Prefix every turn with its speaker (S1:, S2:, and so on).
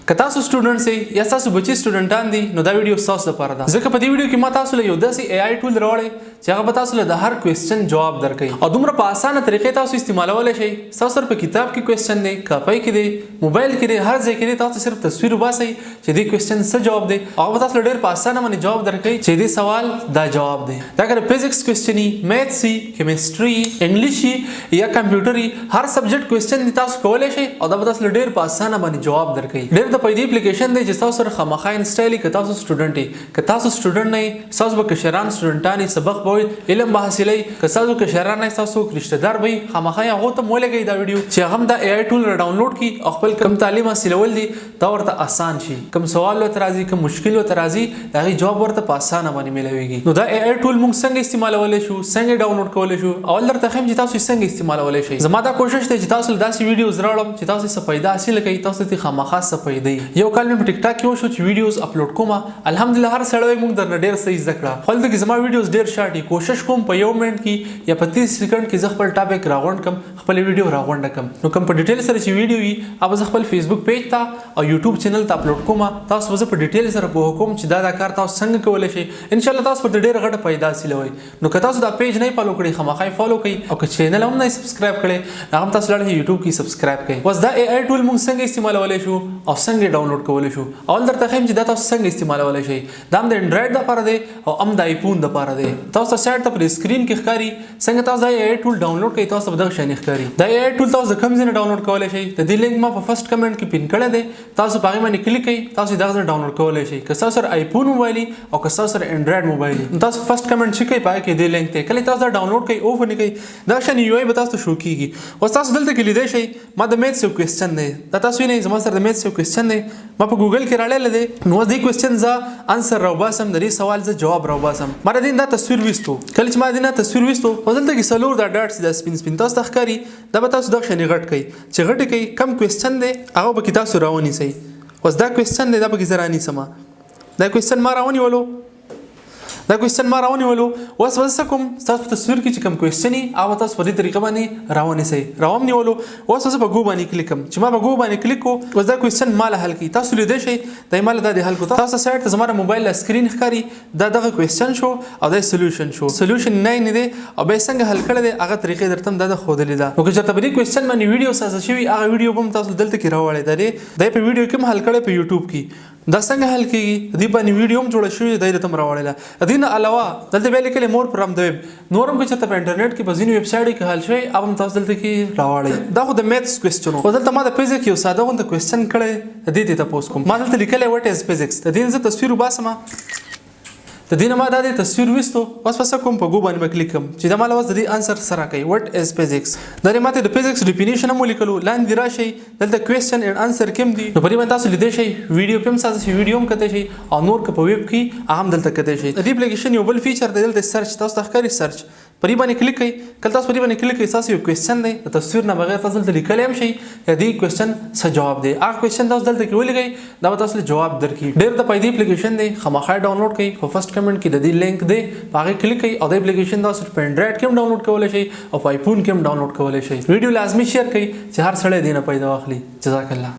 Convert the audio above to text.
S1: که تاسو سټوډنټ سئ یا تاسو بچي سټوډنټان دي نو دا ویډیو تاسو لپاره ده ځکه په دې ویډیو کې ما تاسو له یو داسې اي آی ټول راوړی چې هغه به تاسو له د هر کوېسچن جواب درکړي او دومره په اسانه طریقې تاسو استعمالولی شئ. تاسو سره په کتاب کې کوېسچن دی، کاپۍ کې دی، موبایل کې دی، هر ځای کې دی. تاسو صرف تصویر وباسئ چې دې کوېسچن څه جواب دی او هغه به تاسو له ډېر په اسانه باندې جواب درکوي چې دې سوال دا جواب دی. دا که د فزیکس کوېسچن وي، میتھس وي، کیمسټري، انګلیش یا کمپیوټر هر سبجیکټ کوېسچن دی تاسو کولی شئ او دا به تاسو له ډېر په اسانه باندې جواب درکوي. ډېر د پیدې اپلیکیشن دی چې تاسو سره خامخا انسټال کړئ. که تاسو سټوډنټ یې، که تاسو سټوډنټ نه یې، تاسو به کشران سټوډنټان یې، سبق به وایي، علم به حاصلوئ. که تاسو کشران نه یې، تاسو رشته دار به یې، خامخا یې هغو ته مو ولګئ دا ویډیو چې هغه هم دا اي آی ټول راډاونلوډ کړي او خپل کوم تعلیم حاصلول دي دا ورته اسان شي. کوم سوال ورته راځي، کوم مشکل ورته راځي، د هغې جواب ورته په اسانه باندې میلاویږي. نو دا اي آی ټول موږ څنګه استعمالولی شو، څنګه ډاونلوډ کولی شو، اول درته ښیم چې تاسو یې څنګه استعمالولی شئ. زما دا کوشش دی چې تاسو له داسې ویډیوز راوړم چې تاسو څه پیدا حاصله کړئ، تاسو ته خامخا څه پیدا. یو کال مې په ټیک ټاک کې وشو چې ویډیوز اپلوډ کوم. الحمدلله هر سړی موږ درنه ډېر څه زده کړه. خو دلته کې زما ویډیوز ډېر شارټ دي. کوشش کوم په یو منټ کې یا په 30 سیکنډ کې زه خپل ټاپک راغونډ کړم، خپل ویډیو راغونډه کړم. نو کوم په ډیټیل سره چې ویډیو وي هغه زه خپل فیسبوک پیج ته او یوټیوب چینل ته اپلوډ کوم. تاسو به زه په ډیټیل سره پوهه کوم چې دا کار تاسو څنګه کولی شئ. انشاءالله تاسو پر ډېره غټه پیدا حاصلوئ. نو که تاسو دا پیج نه فالو کړئ خامخا یې فالو کړئ او که چینل هم نه سبسکرایب کړئ هغه هم تاسو لاړ یوټیوب کې سبسکرایب کړئ. اوس دا اي آی ټول موږ څنګه استعمالولی شو او څنګه ډاونلوډ کولی شو. اول درته ښیم چې دا تاسو څنګه استعمالولی شئ. دا هم د انډرایډ دپاره دی او هم د آیفون دپاره دی. تاسو ته سایډ ته پر سکرین کې ښکاري څنګه تاسو دا اي آی ټول ډاونلوډ کړئ. تاسو به دغه شانې ښکاري. دا اي آی ټول تاسو د کوم ځای نه ډاونلوډ کولی شئ. د دې لینک ما په فرست کمنټ کې پین کړی دی. تاسو په هغې باندې کلیک کړئ، تاسو دغه ځای ډاونلوډ کولی شئ. که تاسو سره آیفون موبایل او که تاسو سره انډرایډ موبایل نو تاسو فرست کمنټ چې کوئ په هغې کې دې لینک ته کله تاسو دا ډاونلوډ کړئ اوپن یې کړئ دغه شان یو آی به تاسو ته شو کېږي. اوس تاسو دلته کې لیدی شئ ما د میتھس یو کوېسچن دی. دا تاسو وینئ زما سره د میتھس یو کوېسچن دی. ما په ګوګل کې راړلی دی. نو اوس دې کوېسچن زه انسر راوباسم، د دې سوال زه جواب راوباسم. ما د دې دا تصویر ویستو. کله چې ما د دې نه تصویر ویستو اوس دلته کې څلور دا ډاټس دا سپین سپین تاسو ته ښکاري. دا به تاسو دغه شانې غټ کړئ. چې غټ یې کړئ کم کوېسچن دی هغه به کې تاسو راونیسئ. اوس دا کوېسچن دی دا به کې زه رانیسمه. دا کوېسچن ما راونیولو. اوس به زه څه کوم ستاسو په تصویر کې چې کوم کوېسچن وي هغه به تاسو په دې طریقه باندې راونیسئ. راونیولو. اوس به زه په ګو باندې کلیک کړم. چې ما په ګو باندې کلیک کړو اوس دا کوېسچن ما له حل کړي. تاسو لیدی شئ دا یې ما له دا د حل کړو. تاسو سایډ ته زما د موبایل له سکرین ښکاري دا دغه کوېسچن شو او دا سلوشن شو. سلوشن نه دی او بیا څنګه حل کړی دی هغه طریقې درته هم دا د ښودلې ده. نو که چېرته په دې کوېسچن باندې ویډیو سازه شوي هغه ویډیو به هم تاسو دلته کې راوړی دی. دا یې په ویډیو کې هم حل کړی په یوټیوب کې. دا څنګه حل کېږي د دې باندې ویډیو هم جوړه شوې دی درته هم راوړله. د دې نه علاوه دلته بیا لیکلی مور فرام د ویب. نور هم که چېرته په انټرنیټ کې په ځینې ویبسایټو کې حل شوی هغه هم تاسو دلته کې راوړئ. دا خو د میتھس کوېسچن و. خو دلته ما د فزیک یو ساده غونته کوېسچن کړی د دې ته تپوس کوم. ما دلته لیکلی وټ از فزیکس. د دې نه زه تصویر وباسمه. د دې نه ما دا د تصویر ویستو. اوس به څه کوم په ګو باندې به کلیک کړم چې دا ما له اوس د دې انسر څه راکوي وټ از فزیکس. دا یې ماته د فزیکس ډیفینیشن هم ولیکلو. لاندې راشئ دلته کوېسچن اینډ انسر کوم دي نو په دې باندې تاسو لیدی شئ. ویډیو پې هم سازه شي، ویډیو هم کتی شئ او نور که په ویب کې هغه هم دلته کتی شئ. د دې اپلیکیشن یو بل فیچر دی دلته سرچ. تاسو ته ښکاري سرچ په دې باندې کلیک کړئ. کله تاسو په دې باندې کلیک کړئ تاسو یو کوېسچن دی د تصویر نه بغیر تاسو دلته لیکلی هم شئ د دې کوېسچن څه جواب دی. هغه کوېسچن تاسو دلته کې ولیکئ دا به تاسو له جواب درکړي. ډېر د پیدې اپلیکیشن دی. خامخا ډاونلوډ کړئ. په فرست کمنټ کې د دې لینک دی په هغې کلیک کړئ او دا اپلیکیشن تاسو په انډرایډ کې هم ډاونلوډ کولی شئ او په آیفون کې هم ډاونلوډ کولی شئ. ویډیو لازمي شیر کړئ چې هر سړی دې نه پیدا واخلي. جزاک الله.